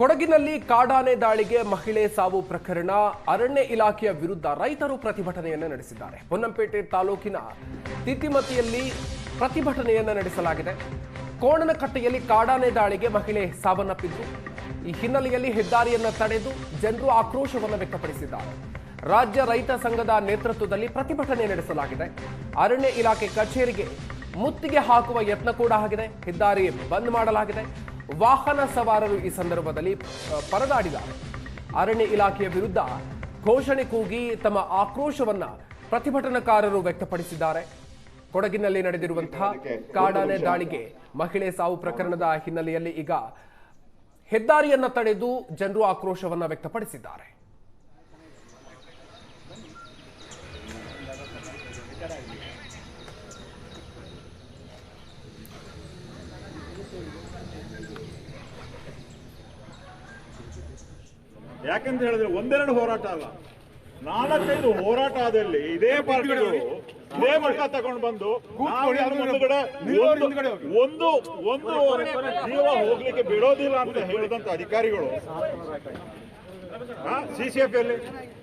ಕೊಡಗಿನಲ್ಲಿ ಕಾಡಾನೆ ದಾಳಿಗೆ ಮಹಿಳೆ ಸಾವು ಪ್ರಕರಣ ಅರಣ್ಯ ಇಲಾಖೆಯ ವಿರುದ್ಧ ರೈತರು ಪ್ರತಿಭಟನೆಯನ್ನು ನಡೆಸಿದ್ದಾರೆ. ಪೊನ್ನಂಪೇಟೆ ತಾಲೂಕಿನ ತಿತಿಮತಿಯಲ್ಲಿ ಪ್ರತಿಭಟನೆಯನ್ನು ನಡೆಸಲಾಗಿದೆ. ಕೋಣನಕಟ್ಟೆಯಲ್ಲಿ ಕಾಡಾನೆ ದಾಳಿಗೆ ಮಹಿಳೆ ಸಾವನ್ನಪ್ಪಿದ್ದು, ಈ ಹಿನ್ನೆಲೆಯಲ್ಲಿ ಹೆದ್ದಾರಿಯನ್ನು ತಡೆದು ಜನರು ಆಕ್ರೋಶವನ್ನು ವ್ಯಕ್ತಪಡಿಸಿದ್ದಾರೆ. ರಾಜ್ಯ ರೈತ ಸಂಘದ ನೇತೃತ್ವದಲ್ಲಿ ಪ್ರತಿಭಟನೆ ನಡೆಸಲಾಗಿದೆ. ಅರಣ್ಯ ಇಲಾಖೆ ಕಚೇರಿಗೆ ಮುತ್ತಿಗೆ ಹಾಕುವ ಯತ್ನ ಕೂಡ ಆಗಿದೆ. ಹೆದ್ದಾರಿ ಬಂದ್ ಮಾಡಲಾಗಿದೆ. ವಾಹನ ಸವಾರರು ಈ ಸಂದರ್ಭದಲ್ಲಿ ಪರದಾಡಿದ್ದಾರೆ. ಅರಣ್ಯ ಇಲಾಖೆಯ ವಿರುದ್ಧ ಘೋಷಣೆ ಕೂಗಿ ತಮ್ಮ ಆಕ್ರೋಶವನ್ನ ಪ್ರತಿಭಟನಾಕಾರರು ವ್ಯಕ್ತಪಡಿಸಿದ್ದಾರೆ. ಕೊಡಗಿನಲ್ಲಿ ನಡೆದಿರುವಂತಹ ಕಾಡಾನೆ ದಾಳಿಗೆ ಮಹಿಳೆ ಸಾವು ಪ್ರಕರಣದ ಹಿನ್ನೆಲೆಯಲ್ಲಿ ಈಗ ಹೆದ್ದಾರಿಯನ್ನ ತಡೆದು ಜನರು ಆಕ್ರೋಶವನ್ನ ವ್ಯಕ್ತಪಡಿಸಿದ್ದಾರೆ. ಯಾಕಂತ ಹೇಳಿದ್ರೆ ಒಂದೆರಡು ಹೋರಾಟ ಅಲ್ಲ, 4-5 ಹೋರಾಟದಲ್ಲಿ ಇದೇ ಪಾರ್ಟಿಗಳು ಇದೇ ಮಟ್ಟ ತಗೊಂಡು ಬಂದು ಒಂದು ಜೀವ ಹೋಗ್ಲಿಕ್ಕೆ ಬಿಡೋದಿಲ್ಲ ಅಂತ ಹೇಳಿದಂತ ಅಧಿಕಾರಿಗಳು CCF ಅಲ್ಲಿ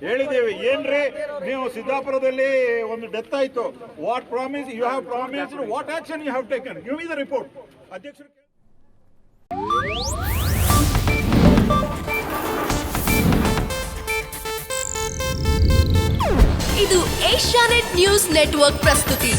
ಹೇಳಿದ್ದೇವೆ. ಏನ್ರಿ ನೀವು ಸಿದ್ದಾಪುರದಲ್ಲಿ ಒಂದು ಡೆತ್ ಆಯ್ತು, what promise you have promised, what action you have taken, give me the report. ಅಧ್ಯಕ್ಷರು ಇದು ಏಷ್ಯಾನೆಟ್ ನ್ಯೂಸ್ ನೆಟ್ವರ್ಕ್ ಪ್ರಸ್ತುತಿ.